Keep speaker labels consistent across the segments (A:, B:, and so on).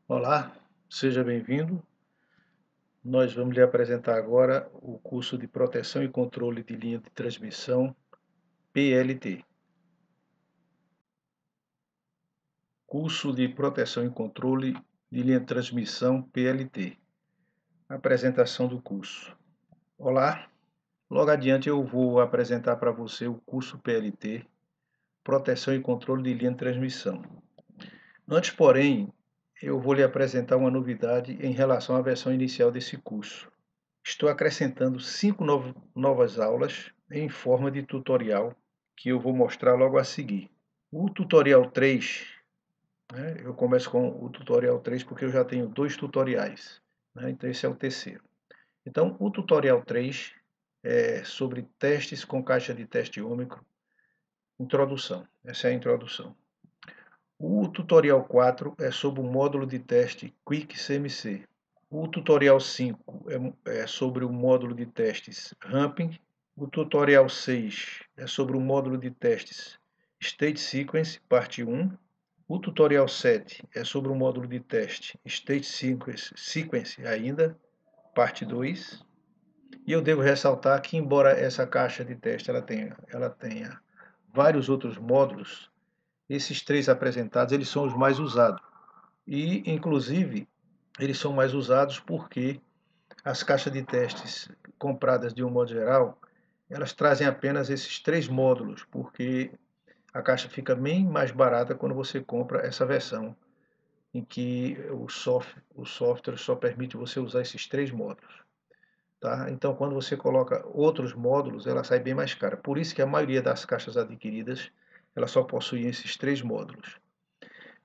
A: Olá, seja bem-vindo. Nós vamos lhe apresentar agora o curso de Proteção e Controle de Linha de Transmissão, PLT. Curso de Proteção e Controle de Linha de Transmissão, PLT. Apresentação do curso. Olá, logo adiante eu vou apresentar para você o curso PLT, Proteção e Controle de Linha de Transmissão. Antes, porém, eu vou lhe apresentar uma novidade em relação à versão inicial desse curso. Estou acrescentando 5 novas aulas em forma de tutorial que eu vou mostrar logo a seguir. O tutorial 3, né, eu começo com o tutorial 3 porque eu já tenho 2 tutoriais, né, então esse é o terceiro. Então, o tutorial 3 é sobre testes com caixa de teste ômicro, introdução, essa é a introdução. O tutorial 4 é sobre o módulo de teste Quick CMC. O tutorial 5 é sobre o módulo de testes Ramping. O tutorial 6 é sobre o módulo de testes State Sequence, parte 1. O tutorial 7 é sobre o módulo de teste State Sequence ainda, parte 2. E eu devo ressaltar que, embora essa caixa de teste ela tenha vários outros módulos, esses 3 apresentados eles são os mais usados. E, inclusive, eles são mais usados porque as caixas de testes compradas de um modo geral, elas trazem apenas esses 3 módulos, porque a caixa fica bem mais barata quando você compra essa versão, em que o software só permite você usar esses 3 módulos. Tá? Então, quando você coloca outros módulos, ela sai bem mais cara. Por isso que a maioria das caixas adquiridas, ela só possui esses 3 módulos.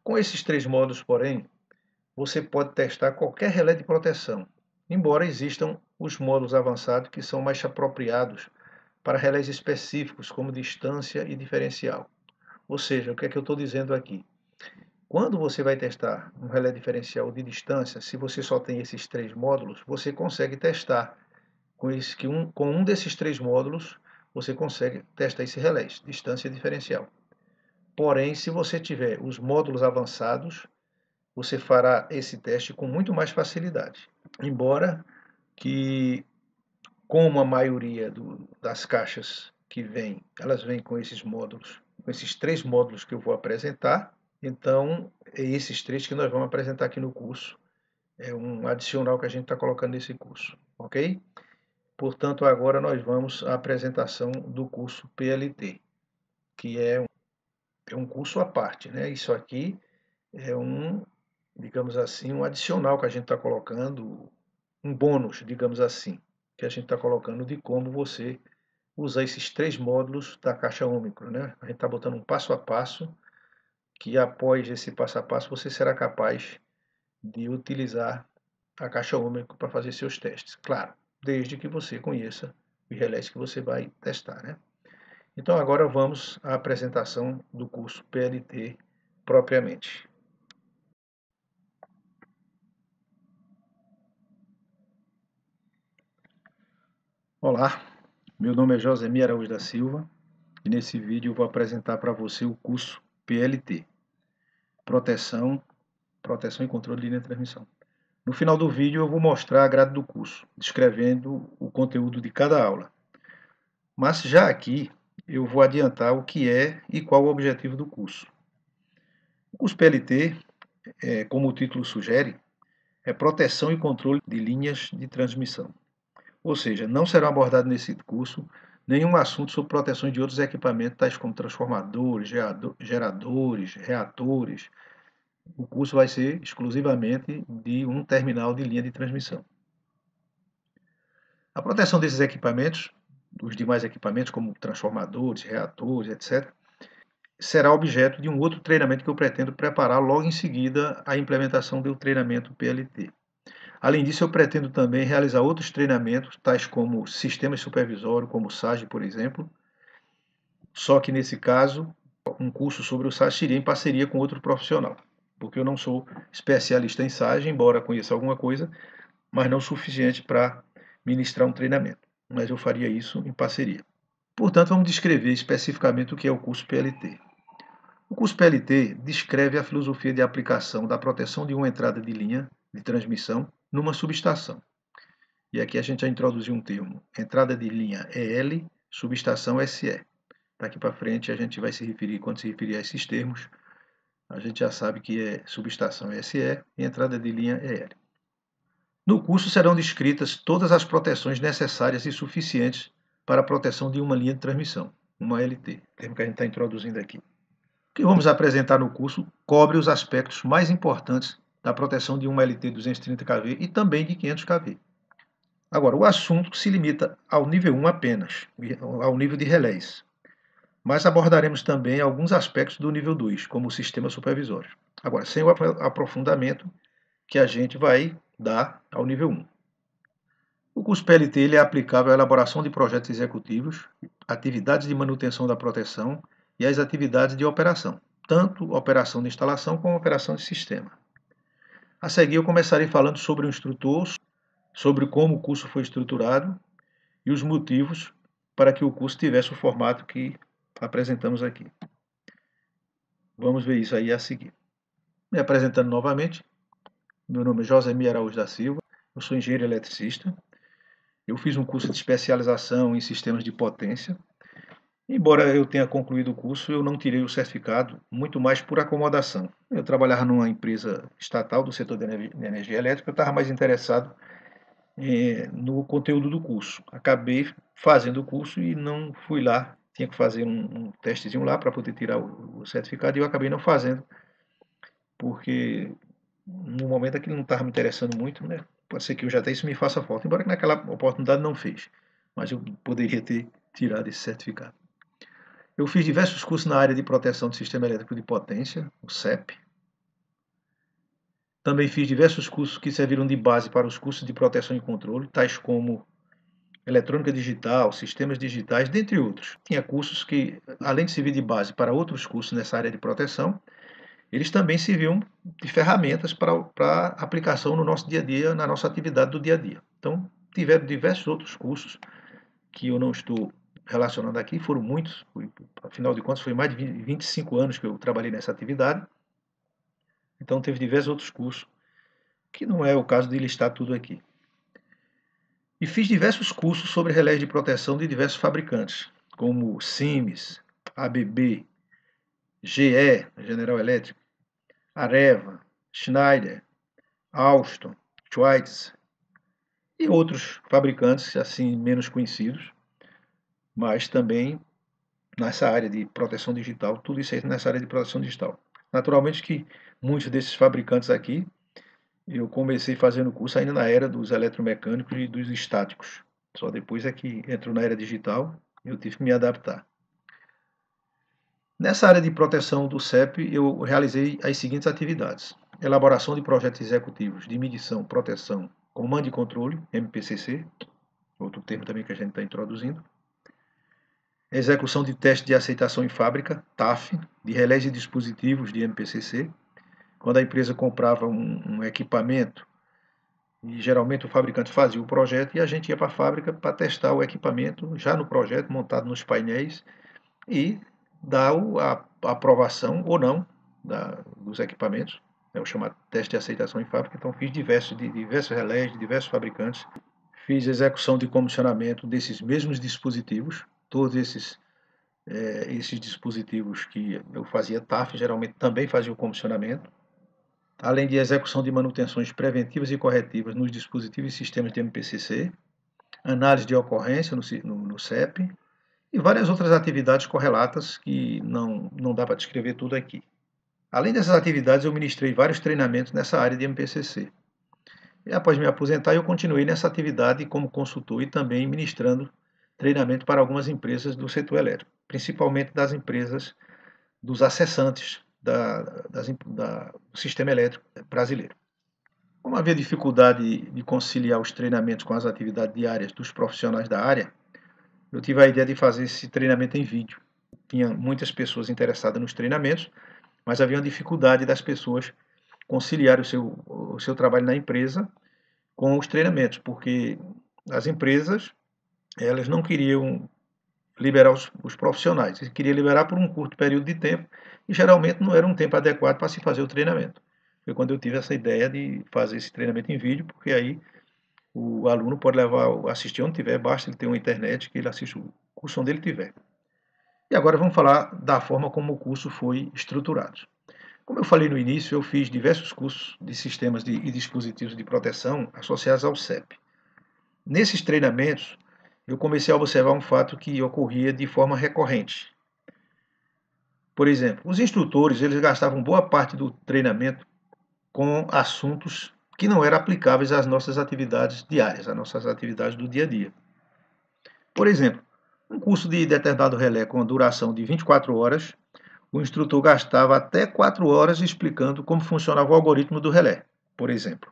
A: Com esses 3 módulos, porém, você pode testar qualquer relé de proteção, embora existam os módulos avançados que são mais apropriados para relés específicos, como distância e diferencial. Ou seja, o que é que eu estou dizendo aqui? Quando você vai testar um relé diferencial de distância, se você só tem esses 3 módulos, você consegue testar com um desses 3 módulos, você consegue testar esse relé, distância e diferencial. Porém, se você tiver os módulos avançados, você fará esse teste com muito mais facilidade. Embora que, como a maioria das caixas que vem, elas vêm com esses módulos, com esses 3 módulos que eu vou apresentar, então é esses 3 que nós vamos apresentar aqui no curso. É um adicional que a gente está colocando nesse curso, ok? Portanto, agora nós vamos à apresentação do curso PLT, que é um curso à parte, né? Isso aqui é digamos assim, um adicional que a gente está colocando, um bônus, digamos assim, que a gente está colocando de como você usar esses 3 módulos da caixa Ômicron, né? A gente está botando um passo a passo, que após esse passo a passo você será capaz de utilizar a caixa Ômicron para fazer seus testes. Claro, desde que você conheça os relés que você vai testar, né? Então agora vamos à apresentação do curso PLT propriamente. Olá, meu nome é Josemir Araújo da Silva e nesse vídeo eu vou apresentar para você o curso PLT, Proteção e Controle de Linha de Transmissão. No final do vídeo eu vou mostrar a grade do curso, descrevendo o conteúdo de cada aula. Mas já aqui eu vou adiantar o que é e qual o objetivo do curso. O curso PLT, como o título sugere, é Proteção e Controle de Linhas de Transmissão. Ou seja, não serão abordados nesse curso nenhum assunto sobre proteção de outros equipamentos, tais como transformadores, geradores, reatores. O curso vai ser exclusivamente de um terminal de linha de transmissão. A proteção desses equipamentos, dos demais equipamentos, como transformadores, reatores, etc., será objeto de um outro treinamento que eu pretendo preparar logo em seguida à implementação do treinamento PLT. Além disso, eu pretendo também realizar outros treinamentos, tais como sistemas supervisórios, como o SAGE, por exemplo, só que nesse caso, um curso sobre o SAGE seria em parceria com outro profissional, porque eu não sou especialista em SAGE, embora conheça alguma coisa, mas não o suficiente para ministrar um treinamento. Mas eu faria isso em parceria. Portanto, vamos descrever especificamente o que é o curso PLT. O curso PLT descreve a filosofia de aplicação da proteção de uma entrada de linha de transmissão numa subestação. E aqui a gente já introduziu um termo, entrada de linha EL, subestação SE. Daqui para frente a gente vai se referir, quando se referir a esses termos, a gente já sabe que é subestação SE e entrada de linha EL. No curso serão descritas todas as proteções necessárias e suficientes para a proteção de uma linha de transmissão, uma LT, termo que a gente está introduzindo aqui. O que vamos apresentar no curso cobre os aspectos mais importantes da proteção de uma LT 230 kV e também de 500 kV. Agora, o assunto se limita ao nível 1 apenas, ao nível de relés, mas abordaremos também alguns aspectos do nível 2, como o sistema supervisório. Agora, sem o aprofundamento que a gente vai dar ao nível 1. O curso PLT ele é aplicável à elaboração de projetos executivos, atividades de manutenção da proteção e às atividades de operação, tanto operação de instalação como operação de sistema. A seguir, eu começarei falando sobre o instrutor, sobre como o curso foi estruturado e os motivos para que o curso tivesse o formato que apresentamos aqui. Vamos ver isso aí a seguir. Me apresentando novamente, meu nome é Josemir Araújo da Silva, eu sou engenheiro eletricista. Eu fiz um curso de especialização em sistemas de potência. Embora eu tenha concluído o curso, eu não tirei o certificado, muito mais por acomodação. Eu trabalhava numa empresa estatal do setor de energia elétrica, eu estava mais interessado no conteúdo do curso. Acabei fazendo o curso e não fui lá, tinha que fazer um testezinho lá para poder tirar o certificado e eu acabei não fazendo, porque no momento aquilo não estava me interessando muito, né? Pode ser que eu já até isso me faça falta, embora que naquela oportunidade não fez, mas eu poderia ter tirado esse certificado. Eu fiz diversos cursos na área de proteção do sistema elétrico de potência, o CEP. Também fiz diversos cursos que serviram de base para os cursos de proteção e controle, tais como eletrônica digital, sistemas digitais, dentre outros. Tinha cursos que, além de servir de base para outros cursos nessa área de proteção, eles também serviam de ferramentas para aplicação no nosso dia a dia, na nossa atividade do dia a dia. Então, tiveram diversos outros cursos que eu não estou relacionando aqui, foram muitos, afinal de contas, foi mais de 25 anos que eu trabalhei nessa atividade. Então, teve diversos outros cursos, que não é o caso de listar tudo aqui. E fiz diversos cursos sobre relés de proteção de diversos fabricantes, como Siemens, ABB, GE, General Electric, Areva, Schneider, Alstom, Schweitzer e outros fabricantes assim menos conhecidos, mas também nessa área de proteção digital, tudo isso aí nessa área de proteção digital. Naturalmente que muitos desses fabricantes aqui, eu comecei fazendo curso ainda na era dos eletromecânicos e dos estáticos. Só depois é que entrou na era digital e eu tive que me adaptar. Nessa área de proteção do CEP, eu realizei as seguintes atividades: elaboração de projetos executivos de medição, proteção, comando e controle, MPCC, outro termo também que a gente está introduzindo. Execução de teste de aceitação em fábrica, TAF, de relés e dispositivos de MPCC. Quando a empresa comprava um equipamento, e geralmente o fabricante fazia o projeto e a gente ia para a fábrica para testar o equipamento, já no projeto, montado nos painéis, e dar a aprovação ou não dos equipamentos, é o chamado teste de aceitação em fábrica. Então fiz de diversos relés, de diversos fabricantes, fiz execução de comissionamento desses mesmos dispositivos, todos esses dispositivos que eu fazia TAF, geralmente também fazia o comissionamento, além de execução de manutenções preventivas e corretivas nos dispositivos e sistemas de MPCC, análise de ocorrência no CEP, e várias outras atividades correlatas que não dá para descrever tudo aqui. Além dessas atividades, eu ministrei vários treinamentos nessa área de MPCC. E após me aposentar, eu continuei nessa atividade como consultor e também ministrando treinamento para algumas empresas do setor elétrico, principalmente das empresas dos acessantes do sistema elétrico brasileiro. Como havia dificuldade de conciliar os treinamentos com as atividades diárias dos profissionais da área, eu tive a ideia de fazer esse treinamento em vídeo. Tinha muitas pessoas interessadas nos treinamentos, mas havia uma dificuldade das pessoas conciliar o seu trabalho na empresa com os treinamentos, porque as empresas elas não queriam liberar os profissionais, eles queriam liberar por um curto período de tempo e geralmente não era um tempo adequado para se fazer o treinamento. Foi quando eu tive essa ideia de fazer esse treinamento em vídeo, porque aí o aluno pode levar, assistir onde tiver, basta ele ter uma internet que ele assiste o curso onde ele tiver. E agora vamos falar da forma como o curso foi estruturado. Como eu falei no início, eu fiz diversos cursos de sistemas e dispositivos de proteção associados ao CEP. Nesses treinamentos, eu comecei a observar um fato que ocorria de forma recorrente. Por exemplo, os instrutores eles gastavam boa parte do treinamento com assuntos que não eram aplicáveis às nossas atividades diárias, às nossas atividades do dia a dia. Por exemplo, um curso de determinado relé com a duração de 24 horas, o instrutor gastava até 4 horas explicando como funcionava o algoritmo do relé, por exemplo.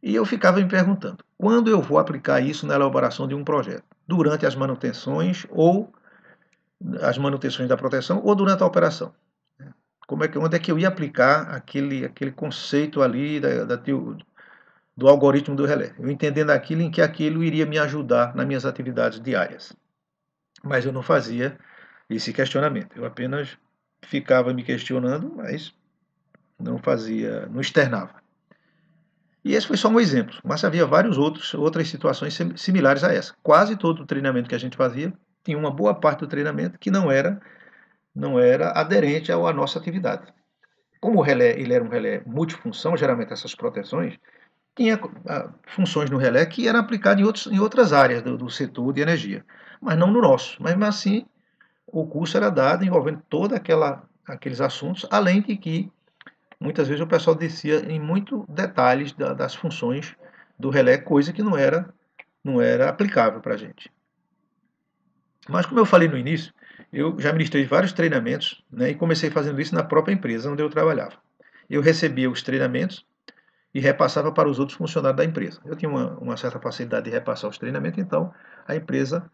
A: E eu ficava me perguntando, quando eu vou aplicar isso na elaboração de um projeto? Durante as manutenções ou as manutenções da proteção ou durante a operação? Onde é que eu ia aplicar aquele conceito ali do algoritmo do relé? Eu entendendo aquilo em que aquilo iria me ajudar nas minhas atividades diárias. Mas eu não fazia esse questionamento. Eu apenas ficava me questionando, mas não fazia, não externava. E esse foi só um exemplo, mas havia outras situações similares a essa. Quase todo o treinamento que a gente fazia tinha uma boa parte do treinamento que não era aderente à nossa atividade. Como o relé ele era um relé multifunção, geralmente essas proteções, tinha funções no relé que eram aplicadas em outras áreas do setor de energia, mas não no nosso. Mas assim, o curso era dado envolvendo todos aqueles assuntos, além de que muitas vezes o pessoal descia em muitos detalhes das funções do relé, coisa que não era aplicável para a gente. Mas como eu falei no início, eu já ministrei vários treinamentos, né, e comecei fazendo isso na própria empresa onde eu trabalhava. Eu recebia os treinamentos e repassava para os outros funcionários da empresa. Eu tinha uma certa facilidade de repassar os treinamentos, então a empresa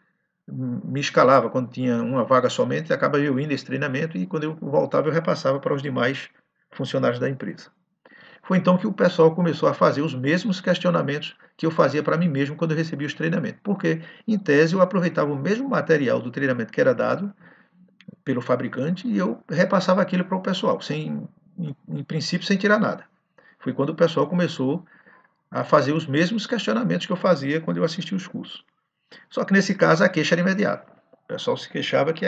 A: me escalava. Quando tinha uma vaga somente, acaba eu indo esse treinamento e quando eu voltava eu repassava para os demais funcionários da empresa. Foi então que o pessoal começou a fazer os mesmos questionamentos que eu fazia para mim mesmo quando eu recebia os treinamentos. Porque, em tese, eu aproveitava o mesmo material do treinamento que era dado pelo fabricante e eu repassava aquilo para o pessoal, em princípio, sem tirar nada. Foi quando o pessoal começou a fazer os mesmos questionamentos que eu fazia quando eu assistia os cursos. Só que nesse caso a queixa era imediata. O pessoal se queixava que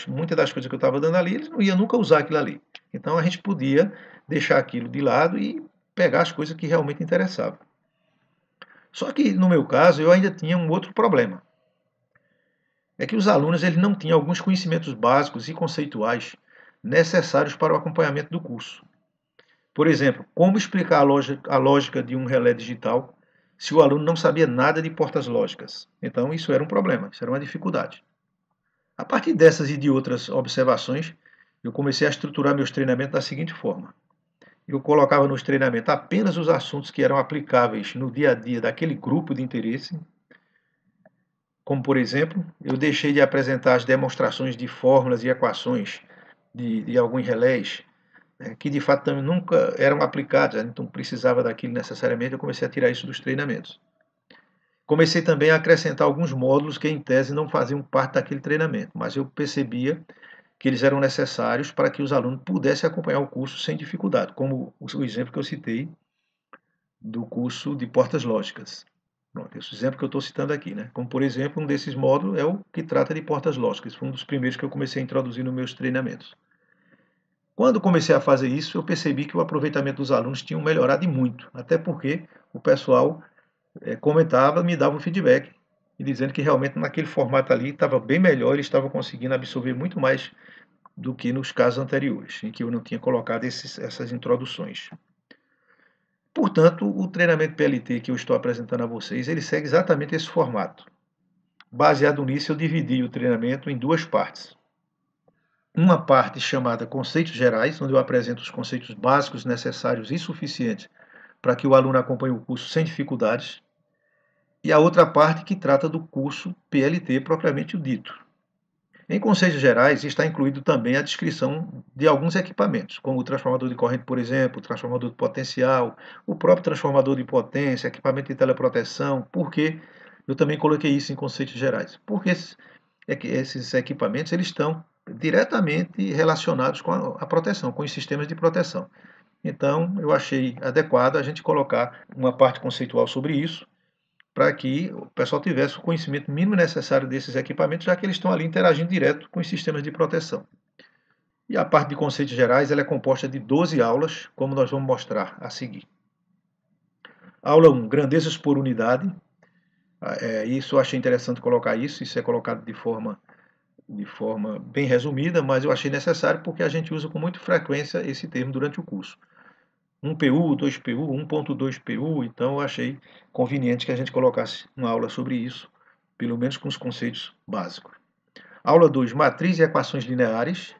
A: muitas das coisas que eu estava dando ali, eles não iam nunca usar aquilo ali. Então a gente podia deixar aquilo de lado e pegar as coisas que realmente interessavam. Só que no meu caso eu ainda tinha um outro problema. É que os alunos eles não tinham alguns conhecimentos básicos e conceituais necessários para o acompanhamento do curso. Por exemplo, como explicar a lógica de um relé digital se o aluno não sabia nada de portas lógicas? Então, isso era um problema, isso era uma dificuldade. A partir dessas e de outras observações, eu comecei a estruturar meus treinamentos da seguinte forma. Eu colocava nos treinamentos apenas os assuntos que eram aplicáveis no dia a dia daquele grupo de interesse, como, por exemplo, eu deixei de apresentar as demonstrações de fórmulas e equações de alguns relés, que de fato também nunca eram aplicados, então precisava daquilo necessariamente, eu comecei a tirar isso dos treinamentos. Comecei também a acrescentar alguns módulos que em tese não faziam parte daquele treinamento, mas eu percebia que eles eram necessários para que os alunos pudessem acompanhar o curso sem dificuldade, como o exemplo que eu citei do curso de portas lógicas. Pronto, esse exemplo que eu estou citando aqui, né? Como por exemplo, um desses módulos é o que trata de portas lógicas, foi um dos primeiros que eu comecei a introduzir nos meus treinamentos. Quando comecei a fazer isso, eu percebi que o aproveitamento dos alunos tinha melhorado e muito, até porque o pessoal comentava, me dava um feedback, e dizendo que realmente naquele formato ali estava bem melhor, eles estavam conseguindo absorver muito mais do que nos casos anteriores, em que eu não tinha colocado essas introduções. Portanto, o treinamento PLT que eu estou apresentando a vocês, ele segue exatamente esse formato. Baseado nisso, eu dividi o treinamento em duas partes. Uma parte chamada Conceitos Gerais, onde eu apresento os conceitos básicos necessários e suficientes para que o aluno acompanhe o curso sem dificuldades. E a outra parte que trata do curso PLT propriamente dito. Em conceitos gerais, está incluído também a descrição de alguns equipamentos, como o transformador de corrente, por exemplo, o transformador de potencial, o próprio transformador de potência, equipamento de teleproteção. Por que eu também coloquei isso em conceitos gerais? Porque esses equipamentos eles estão diretamente relacionados com a proteção, com os sistemas de proteção. Então, eu achei adequado a gente colocar uma parte conceitual sobre isso, para que o pessoal tivesse o conhecimento mínimo necessário desses equipamentos, já que eles estão ali interagindo direto com os sistemas de proteção. E a parte de conceitos gerais ela é composta de 12 aulas, como nós vamos mostrar a seguir. Aula 1, grandezas por unidade. Isso eu achei interessante colocar isso é colocado de forma bem resumida, mas eu achei necessário porque a gente usa com muita frequência esse termo durante o curso. 1 PU, 2 PU, 1.2 PU, então eu achei conveniente que a gente colocasse uma aula sobre isso, pelo menos com os conceitos básicos. Aula 2, matriz e equações lineares.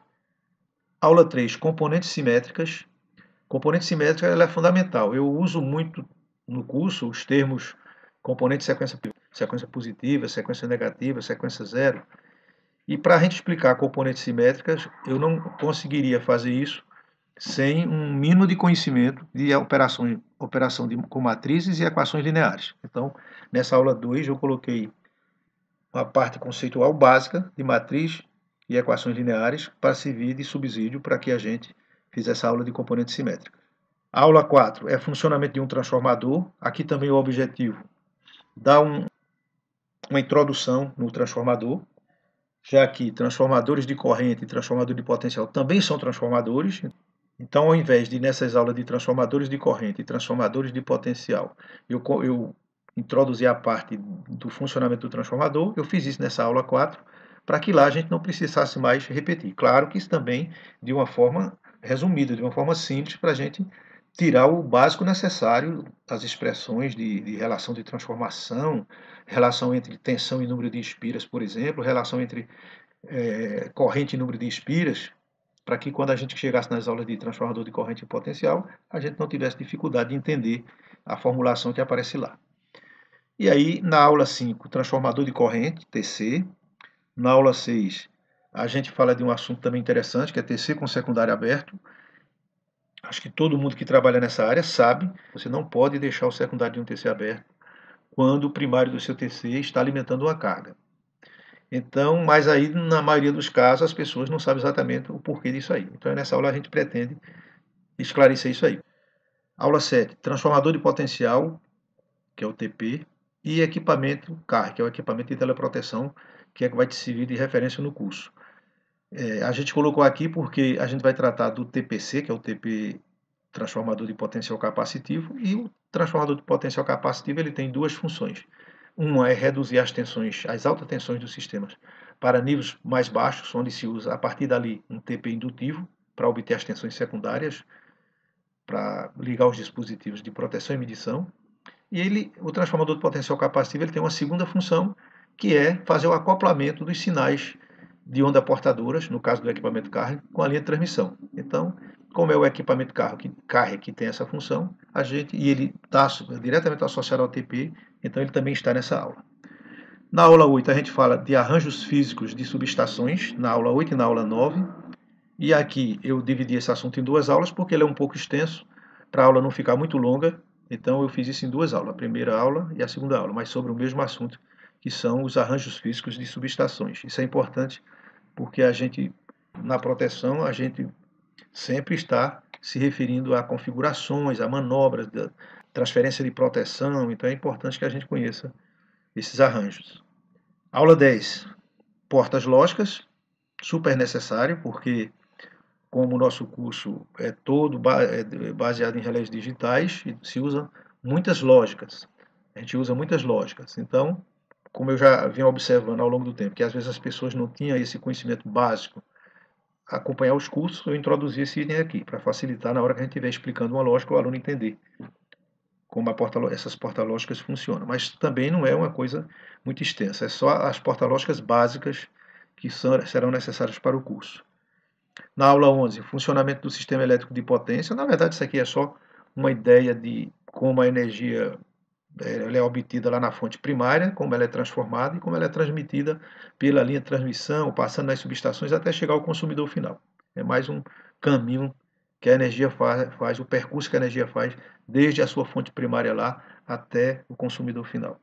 A: Aula 3, componentes simétricas. Componente simétrica ela é fundamental. Eu uso muito no curso os termos componente sequência positiva, sequência negativa, sequência zero. E para a gente explicar componentes simétricas, eu não conseguiria fazer isso sem um mínimo de conhecimento de operação com matrizes e equações lineares. Então, nessa aula 2, eu coloquei uma parte conceitual básica de matriz e equações lineares para servir de subsídio para que a gente fizesse essa aula de componentes simétricos. Aula 4 é funcionamento de um transformador. Aqui também o objetivo dá uma introdução no transformador, já que transformadores de corrente e transformador de potencial também são transformadores. Então, ao invés de nessas aulas de transformadores de corrente e transformadores de potencial, eu introduzir a parte do funcionamento do transformador, eu fiz isso nessa aula 4, para que lá a gente não precisasse mais repetir. Claro que isso também de uma forma resumida, de uma forma simples, para a gente tirar o básico necessário das expressões de relação de transformação, relação entre tensão e número de espiras, por exemplo, relação entre corrente e número de espiras, para que quando a gente chegasse nas aulas de transformador de corrente e potencial, a gente não tivesse dificuldade de entender a formulação que aparece lá. E aí, na aula 5, transformador de corrente, TC. Na aula 6, a gente fala de um assunto também interessante, que é TC com secundário aberto. Acho que todo mundo que trabalha nessa área sabe, você não pode deixar o secundário de um TC aberto quando o primário do seu TC está alimentando uma carga. Então, mas aí, na maioria dos casos, as pessoas não sabem exatamente o porquê disso aí. Então, nessa aula a gente pretende esclarecer isso aí. Aula 7, transformador de potencial, que é o TP, e equipamento CAR, que é o equipamento de teleproteção, que é que vai te servir de referência no curso. A gente colocou aqui porque a gente vai tratar do TPC, que é o TP transformador de potencial capacitivo, e o transformador de potencial capacitivo ele tem duas funções. Uma é reduzir as tensões, as altas tensões dos sistemas para níveis mais baixos, onde se usa a partir dali um TP indutivo para obter as tensões secundárias, para ligar os dispositivos de proteção e medição. E o transformador de potencial capacitivo ele tem uma segunda função, que é fazer o acoplamento dos sinais de onda portadoras, no caso do equipamento carro, com a linha de transmissão. Então, como é o equipamento carro que tem essa função, e ele está diretamente associado ao TP, então ele também está nessa aula. Na aula 8 a gente fala de arranjos físicos de subestações, na aula 8 e na aula 9. E aqui eu dividi esse assunto em duas aulas, porque ele é um pouco extenso, para a aula não ficar muito longa. Então eu fiz isso em duas aulas, a primeira aula e a segunda aula, mas sobre o mesmo assunto, que são os arranjos físicos de subestações. Isso é importante porque a gente, na proteção, a gente sempre está se referindo a configurações, a manobras, da transferência de proteção, então é importante que a gente conheça esses arranjos. Aula 10, portas lógicas, super necessário, porque como o nosso curso é todo baseado em relés digitais, se usa muitas lógicas. A gente usa muitas lógicas. Então, como eu já venho observando ao longo do tempo, que às vezes as pessoas não tinham esse conhecimento básico, acompanhar os cursos, eu introduzi esse item aqui, para facilitar na hora que a gente estiver explicando uma lógica, o aluno entender como essas porta-lógicas funcionam. Mas também não é uma coisa muito extensa, é só as porta-lógicas básicas que serão necessárias para o curso. Na aula 11, funcionamento do sistema elétrico de potência. Na verdade, isso aqui é só uma ideia de como a energia ela é obtida lá na fonte primária, como ela é transformada e como ela é transmitida pela linha de transmissão, passando nas subestações até chegar ao consumidor final. É mais um caminho que a energia faz, o percurso que a energia faz desde a sua fonte primária lá até o consumidor final.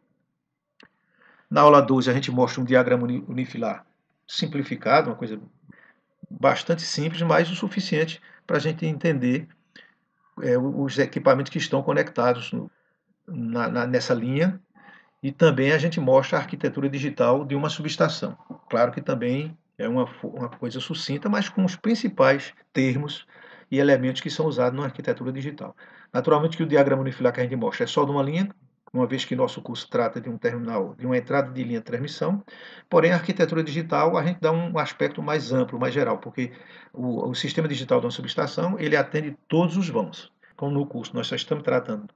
A: Na aula 12, a gente mostra um diagrama unifilar simplificado, uma coisa bastante simples, mas o suficiente para a gente entender os equipamentos que estão conectados nessa linha, e também a gente mostra a arquitetura digital de uma subestação. Claro que também é uma coisa sucinta, mas com os principais termos e elementos que são usados na arquitetura digital. Naturalmente que o diagrama unifilar que a gente mostra é só de uma linha, uma vez que nosso curso trata de um terminal, de uma entrada de linha de transmissão, porém a arquitetura digital a gente dá um aspecto mais amplo, mais geral, porque o sistema digital de uma subestação, ele atende todos os vãos. Então no curso nós só estamos tratando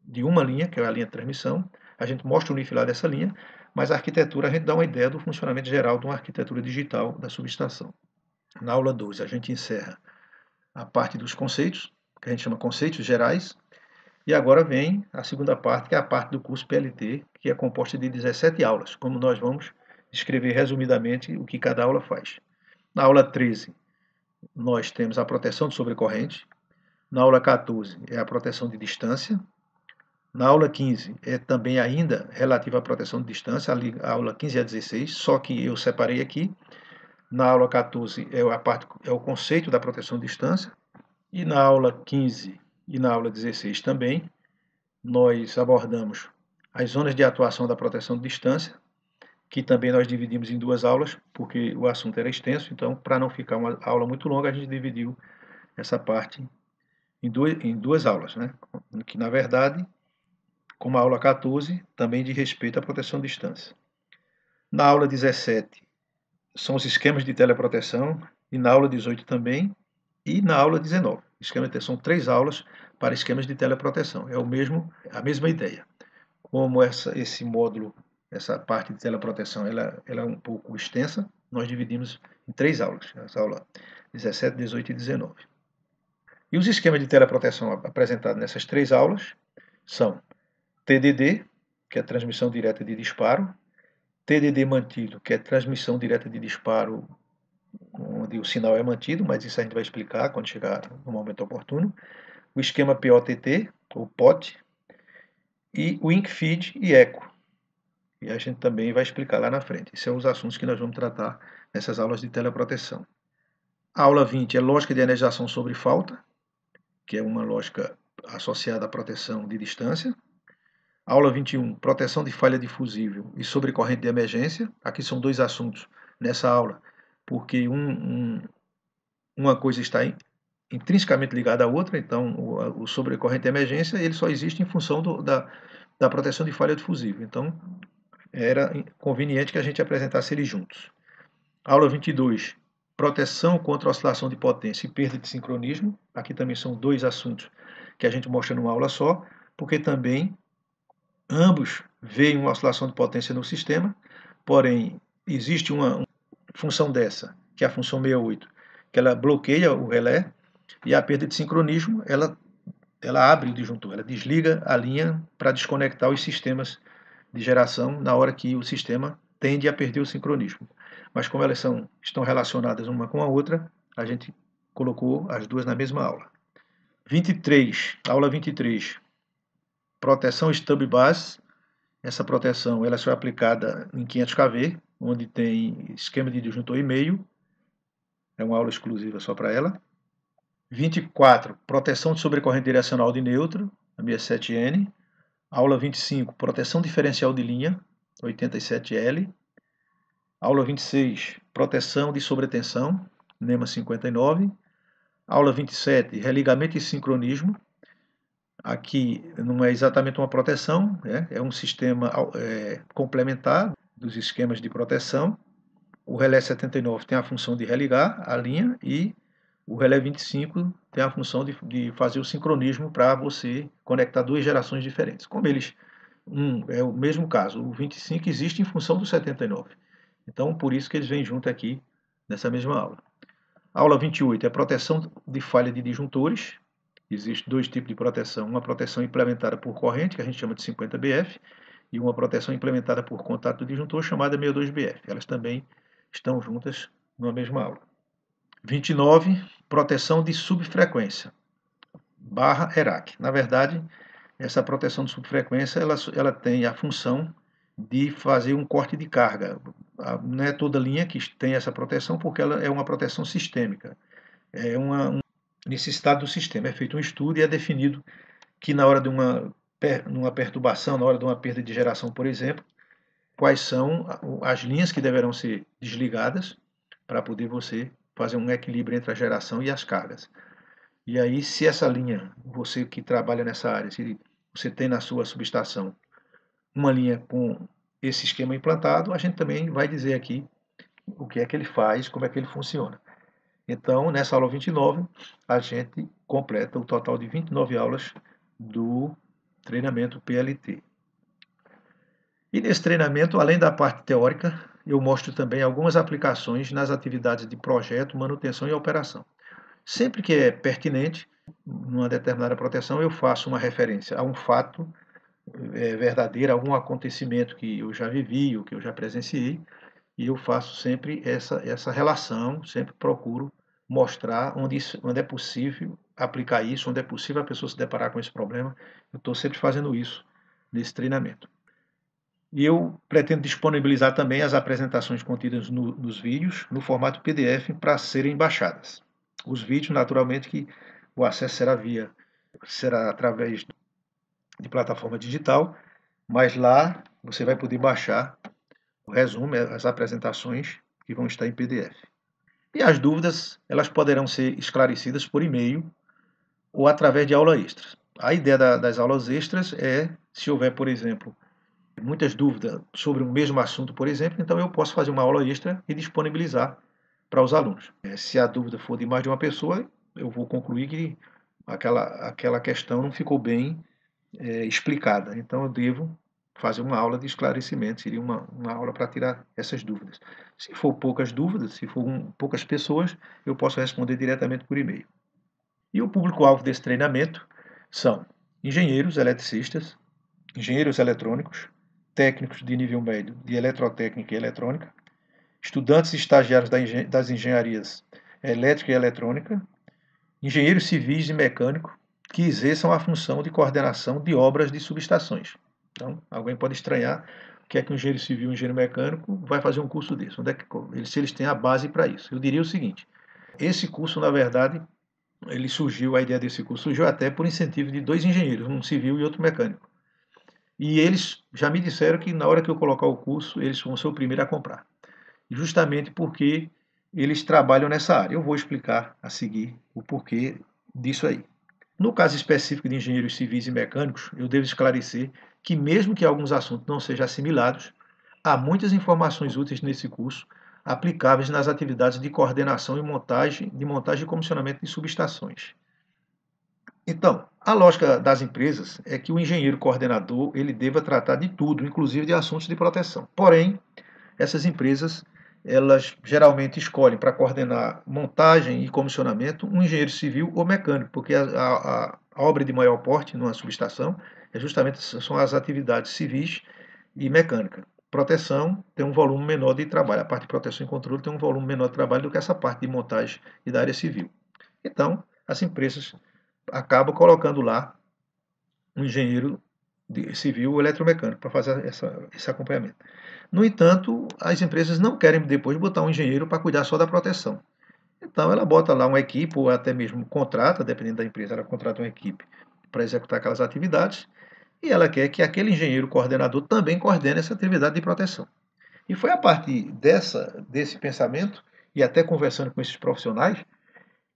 A: de uma linha, que é a linha de transmissão, a gente mostra o unifilar dessa linha, mas a arquitetura a gente dá uma ideia do funcionamento geral de uma arquitetura digital da subestação. Na aula 2 a gente encerra a parte dos conceitos, que a gente chama conceitos gerais, e agora vem a segunda parte, que é a parte do curso PLT, que é composta de 17 aulas, como nós vamos descrever resumidamente o que cada aula faz. Na aula 13, nós temos a proteção de sobrecorrente. Na aula 14 é a proteção de distância. Na aula 15 é também ainda relativa à proteção de distância, a aula 15 a 16, só que eu separei aqui. Na aula 14 é o conceito da proteção de distância, e na aula 15 e na aula 16 também, nós abordamos as zonas de atuação da proteção de distância, que também nós dividimos em duas aulas, porque o assunto era extenso, então para não ficar uma aula muito longa, a gente dividiu essa parte em duas aulas, né? Que na verdade, como a aula 14, também de respeito à proteção de distância. Na aula 17, são os esquemas de teleproteção, e na aula 18 também, e na aula 19. São 3 aulas para esquemas de teleproteção. É a mesma ideia. Como esse módulo, essa parte de teleproteção, ela é um pouco extensa, nós dividimos em 3 aulas. Essa aula 17, 18 e 19. E os esquemas de teleproteção apresentados nessas 3 aulas são TDD, que é transmissão direta de disparo, TDD mantido, que é transmissão direta de disparo, onde o sinal é mantido, mas isso a gente vai explicar quando chegar no momento oportuno. O esquema POTT, ou POT, e o InkFeed e ECHO. E a gente também vai explicar lá na frente. Esses são os assuntos que nós vamos tratar nessas aulas de teleproteção. A aula 20 é lógica de energização sobre falta, que é uma lógica associada à proteção de distância. Aula 21, proteção de falha difusível e sobrecorrente de emergência. Aqui são 2 assuntos nessa aula, porque uma coisa está intrinsecamente ligada à outra, então o sobrecorrente de emergência ele só existe em função da proteção de falha difusível. Então, era conveniente que a gente apresentasse eles juntos. Aula 22, proteção contra oscilação de potência e perda de sincronismo. Aqui também são 2 assuntos que a gente mostra numa aula só, porque também ambos veem uma oscilação de potência no sistema, porém, existe uma função dessa, que é a função 68, que ela bloqueia o relé, e a perda de sincronismo, ela abre o disjuntor, ela desliga a linha para desconectar os sistemas de geração na hora que o sistema tende a perder o sincronismo. Mas como elas estão relacionadas uma com a outra, a gente colocou as duas na mesma aula. 23, aula 23, proteção stub bus. Essa proteção ela só é aplicada em 500 kV, onde tem esquema de disjuntor e meio. É uma aula exclusiva só para ela. 24, proteção de sobrecorrente direcional de neutro, a 67N. Aula 25, proteção diferencial de linha, 87L. Aula 26, proteção de sobretensão, NEMA 59. Aula 27, religamento e sincronismo. Aqui não é exatamente uma proteção, é um sistema complementar dos esquemas de proteção. O relé 79 tem a função de religar a linha, e o relé 25 tem a função de fazer o sincronismo para você conectar 2 gerações diferentes. Como eles é o mesmo caso, o 25 existe em função do 79. Então, por isso que eles vêm junto aqui nessa mesma aula. Aula 28 é proteção de falha de disjuntores. Existem 2 tipos de proteção. Uma proteção implementada por corrente, que a gente chama de 50 BF, e uma proteção implementada por contato do disjuntor, chamada 62 BF. Elas também estão juntas numa mesma aula. 29, proteção de subfrequência, /ERAC. Na verdade, essa proteção de subfrequência ela tem a função de fazer um corte de carga. não é toda linha que tem essa proteção, porque ela é uma proteção sistêmica. É uma necessidade do sistema. É feito um estudo e é definido que na hora de uma perturbação, na hora de uma perda de geração, por exemplo, quais são as linhas que deverão ser desligadas para poder você fazer um equilíbrio entre a geração e as cargas. E aí, se essa linha, você que trabalha nessa área, se você tem na sua subestação uma linha com esse esquema implantado, a gente também vai dizer aqui o que é que ele faz, como é que ele funciona. Então, nessa aula 29, a gente completa o total de 29 aulas do treinamento PLT. E nesse treinamento, além da parte teórica, eu mostro também algumas aplicações nas atividades de projeto, manutenção e operação. Sempre que é pertinente, numa determinada proteção, eu faço uma referência a um fato verdadeiro, algum acontecimento que eu já vivi, ou que eu já presenciei, e eu faço sempre essa relação, sempre procuro mostrar onde é possível aplicar isso, onde é possível a pessoa se deparar com esse problema. Eu estou sempre fazendo isso nesse treinamento. E eu pretendo disponibilizar também as apresentações contidas nos vídeos, no formato PDF, para serem baixadas. Os vídeos, naturalmente, que o acesso será através de plataforma digital, mas lá você vai poder baixar o resumo, as apresentações que vão estar em PDF. E as dúvidas, elas poderão ser esclarecidas por e-mail ou através de aula extras. A ideia das aulas extras é, se houver, por exemplo, muitas dúvidas sobre o mesmo assunto, por exemplo, então eu posso fazer uma aula extra e disponibilizar para os alunos. Se a dúvida for de mais de uma pessoa, eu vou concluir que aquela questão não ficou bem explicada. Então eu devo fazer uma aula de esclarecimento, seria uma aula para tirar essas dúvidas. Se for poucas dúvidas, se for poucas pessoas, eu posso responder diretamente por e-mail. E o público-alvo desse treinamento são engenheiros eletricistas, engenheiros eletrônicos, técnicos de nível médio de eletrotécnica e eletrônica, estudantes e estagiários das engenharias elétrica e eletrônica, engenheiros civis e mecânicos que exerçam a função de coordenação de obras de subestações. Então, alguém pode estranhar o que é que um engenheiro civil e um engenheiro mecânico vai fazer um curso desse, se eles têm a base para isso. Eu diria o seguinte, esse curso, na verdade, a ideia desse curso surgiu até por incentivo de dois engenheiros, um civil e outro mecânico. E eles já me disseram que na hora que eu colocar o curso, eles vão ser o primeiro a comprar. Justamente porque eles trabalham nessa área. Eu vou explicar a seguir o porquê disso aí. No caso específico de engenheiros civis e mecânicos, eu devo esclarecer que mesmo que alguns assuntos não sejam assimilados, há muitas informações úteis nesse curso aplicáveis nas atividades de coordenação e montagem e comissionamento de subestações. Então, a lógica das empresas é que o engenheiro coordenador ele deva tratar de tudo, inclusive de assuntos de proteção. Porém, essas empresas elas geralmente escolhem para coordenar montagem e comissionamento um engenheiro civil ou mecânico, porque a obra de maior porte numa subestação são as atividades civis e mecânica. Proteção tem um volume menor de trabalho, a parte de proteção e controle tem um volume menor de trabalho do que essa parte de montagem e da área civil. Então, as empresas acabam colocando lá um engenheiro civil ou eletromecânico para fazer esse acompanhamento. No entanto, as empresas não querem depois botar um engenheiro para cuidar só da proteção. Então, ela bota lá uma equipe, ou até mesmo contrata, dependendo da empresa, ela contrata uma equipe para executar aquelas atividades, e ela quer que aquele engenheiro coordenador também coordene essa atividade de proteção. E foi a partir desse pensamento, e até conversando com esses profissionais,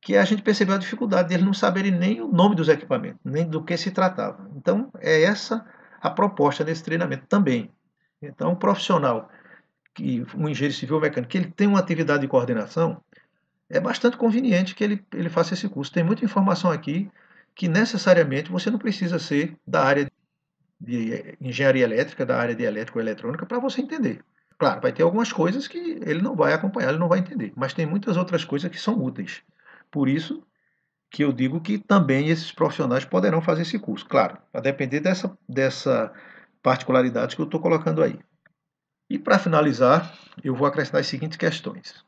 A: que a gente percebeu a dificuldade deles não saberem nem o nome dos equipamentos, nem do que se tratava. Então, é essa a proposta desse treinamento também. Então, um profissional, um engenheiro civil ou mecânico, que ele tem uma atividade de coordenação, é bastante conveniente que ele faça esse curso. Tem muita informação aqui que necessariamente você não precisa ser da área de engenharia elétrica, da área de elétrica ou eletrônica, para você entender. Claro, vai ter algumas coisas que ele não vai acompanhar, ele não vai entender, mas tem muitas outras coisas que são úteis. Por isso que eu digo que também esses profissionais poderão fazer esse curso. Claro, a depender dessa particularidade que eu estou colocando aí. E para finalizar, eu vou acrescentar as seguintes questões.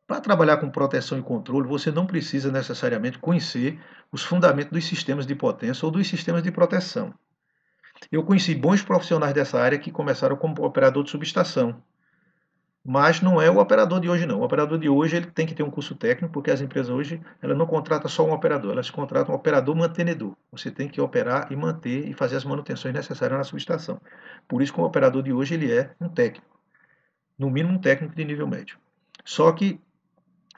A: Para trabalhar com proteção e controle, você não precisa necessariamente conhecer os fundamentos dos sistemas de potência ou dos sistemas de proteção. Eu conheci bons profissionais dessa área que começaram como operador de subestação. Mas não é o operador de hoje não. O operador de hoje ele tem que ter um curso técnico, porque as empresas hoje elas não contratam só um operador, elas contratam um operador mantenedor. Você tem que operar e manter e fazer as manutenções necessárias na subestação. Por isso que o operador de hoje ele é um técnico, no mínimo um técnico de nível médio. Só que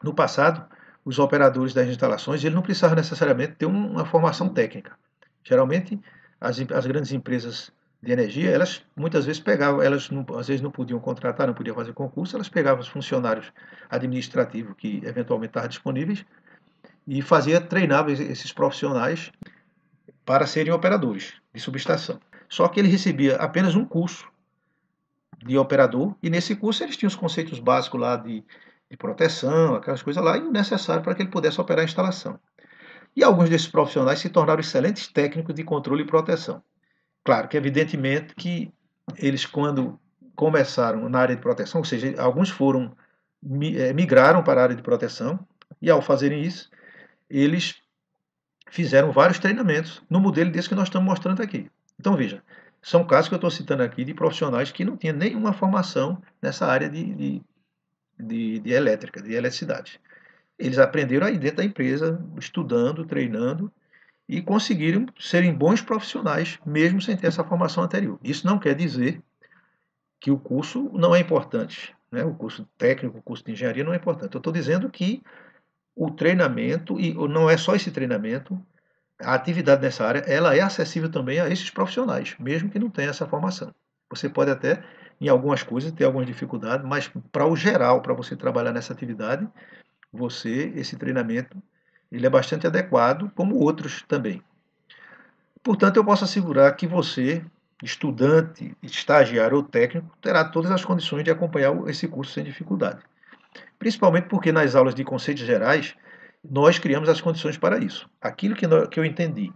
A: no passado, os operadores das instalações eles não precisavam necessariamente ter uma formação técnica. Geralmente, as grandes empresas de energia, elas muitas vezes pegavam, elas não, às vezes não podiam contratar, não podiam fazer concurso, elas pegavam os funcionários administrativos que eventualmente estavam disponíveis e treinavam esses profissionais para serem operadores de subestação. Só que ele recebia apenas um curso de operador e nesse curso eles tinham os conceitos básicos lá de proteção, aquelas coisas lá, e o necessário para que ele pudesse operar a instalação. E alguns desses profissionais se tornaram excelentes técnicos de controle e proteção. Claro que, evidentemente, que eles, quando começaram na área de proteção, ou seja, alguns migraram para a área de proteção, e ao fazerem isso, eles fizeram vários treinamentos no modelo desse que nós estamos mostrando aqui. Então, veja, são casos que eu estou citando aqui de profissionais que não tinham nenhuma formação nessa área de elétrica, de eletricidade. Eles aprenderam aí dentro da empresa, estudando, treinando, e conseguiram serem bons profissionais, mesmo sem ter essa formação anterior. Isso não quer dizer que o curso não é importante, né? O curso técnico, o curso de engenharia não é importante. Eu estou dizendo que o treinamento, e não é só esse treinamento, a atividade nessa área, ela é acessível também a esses profissionais, mesmo que não tenha essa formação. Você pode até, em algumas coisas, ter algumas dificuldades, mas para o geral, para você trabalhar nessa atividade, esse treinamento, ele é bastante adequado, como outros também. Portanto, eu posso assegurar que você, estudante, estagiário ou técnico, terá todas as condições de acompanhar esse curso sem dificuldade. Principalmente porque nas aulas de conceitos gerais, nós criamos as condições para isso. Aquilo que eu entendi,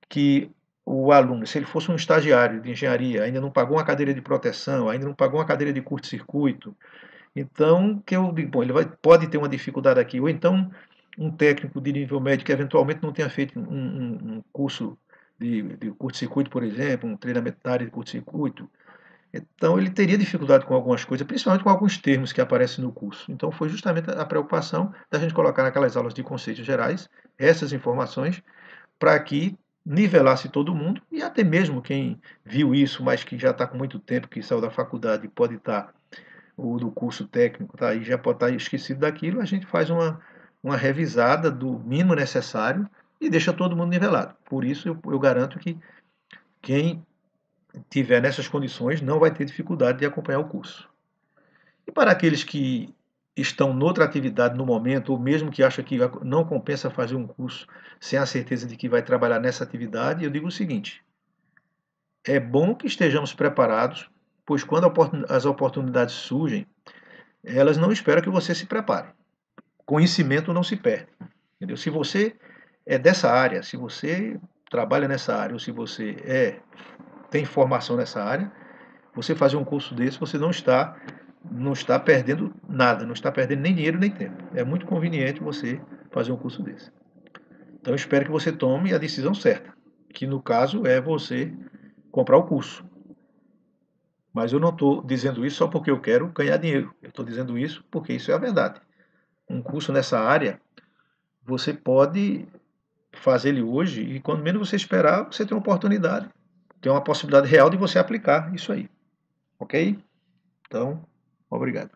A: que o aluno, se ele fosse um estagiário de engenharia, ainda não pagou uma cadeira de proteção, ainda não pagou uma cadeira de curto-circuito, então, que eu digo, bom, pode ter uma dificuldade aqui, ou então um técnico de nível médio que eventualmente não tenha feito um curso de curto-circuito, por exemplo, um treinamento na área de curto-circuito, então ele teria dificuldade com algumas coisas, principalmente com alguns termos que aparecem no curso. Então foi justamente a preocupação da gente colocar naquelas aulas de conceitos gerais essas informações para que nivelasse todo mundo e até mesmo quem viu isso, mas que já está com muito tempo, que saiu da faculdade, pode estar ou do curso técnico, tá aí já pode estar esquecido daquilo, a gente faz uma revisada do mínimo necessário e deixa todo mundo nivelado. Por isso eu garanto que quem tiver nessas condições não vai ter dificuldade de acompanhar o curso. E para aqueles que estão noutra atividade no momento, ou mesmo que acham que não compensa fazer um curso sem a certeza de que vai trabalhar nessa atividade, eu digo o seguinte: é bom que estejamos preparados, pois quando as oportunidades surgem, elas não esperam que você se prepare. Conhecimento não se perde. Entendeu? Se você é dessa área, se você trabalha nessa área, ou se você tem formação nessa área, você fazer um curso desse, você não está perdendo nada, não está perdendo nem dinheiro nem tempo. É muito conveniente você fazer um curso desse. Então eu espero que você tome a decisão certa, que no caso é você comprar o curso. Mas eu não estou dizendo isso só porque eu quero ganhar dinheiro. Eu estou dizendo isso porque isso é a verdade. Um curso nessa área, você pode fazer ele hoje e quando menos você esperar, você tem uma oportunidade, tem uma possibilidade real de você aplicar isso aí. Ok? Então, obrigado.